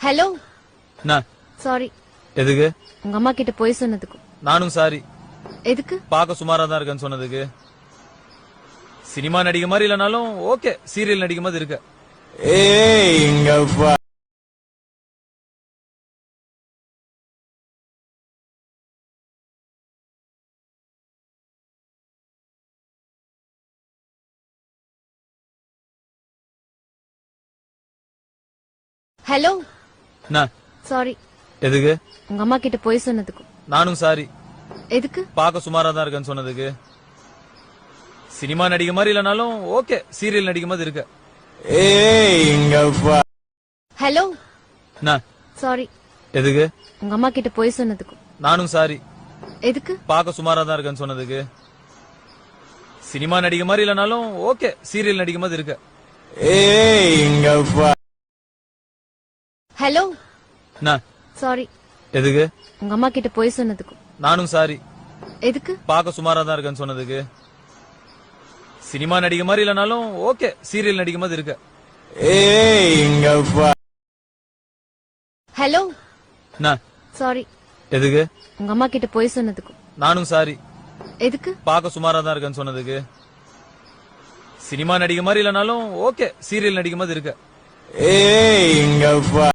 Hello. என்ன? Sorry. எதுக்கு? உங்க அம்மா கிட்ட போய் சொன்னதுக்கு. நானும் சாரி. எதுக்கு? பார்க்க சுமாரா தான் இருக்கேன்னு சொன்னதுக்கு. சினிமா நடிக்க மாதிரி இல்லனாலும் ஓகே, சீரியல் நடிக்க மாதிரி இருக்க. ஏய் இங்கப்பா. ஹலோ. என்ன? சாரி. எதுக்கு? உங்க அம்மா கிட்ட போய் சொன்னதுக்கு. நானும் சாரி. எதுக்கு? பார்க்க சுமாரா தான் இருக்கேன்னு சொன்னதுக்கு. சினிமா நடிக்க மாதிரி இல்லனாலும் ஓகே, சீரியல் நடிக்க மாதிரி இருக்க. ஏய் இங்கப்பா. ஹலோ. என்ன? சாரி. எதுக்கு? உங்க அம்மா கிட்ட போய் சொன்னதுக்கு. நானும் சாரி. எதுக்கு? பார்க்க சுமாரா தான் இருக்கேன்னு சொன்னதுக்கு. சினிமா நடிக்க மாதிரி இல்லனாலும் ஓகே, சீரியல் நடிக்க மாதிரி இருக்க. ஏய் இங்கப்பா. ஹலோ. என்ன? சாரி. எதுக்கு? உங்க அம்மா கிட்ட போய் சொன்னதுக்கு. நானும் சாரி. எதுக்கு? பார்க்க சுமாரா தான் இருக்கேன்னு சொன்னதுக்கு. சினிமா நடிக்க மாதிரி இல்லனாலும் ஓகே, சீரியல் நடிக்க மாதிரி இருக்க. ஏய் இங்கப்பா. ஹலோ. என்ன? சாரி. எதுக்கு? உங்க அம்மா கிட்ட போய் சொன்னதுக்கு. நானும் சாரி. எதுக்கு? பார்க்க சுமாரா தான் இருக்கேன்னு சொன்னதுக்கு. சினிமா நடிக்க மாதிரி இல்லனாலும் ஓகே, சீரியல் நடிக்க மாதிரி இருக்க. ஏய் இங்கப்பா.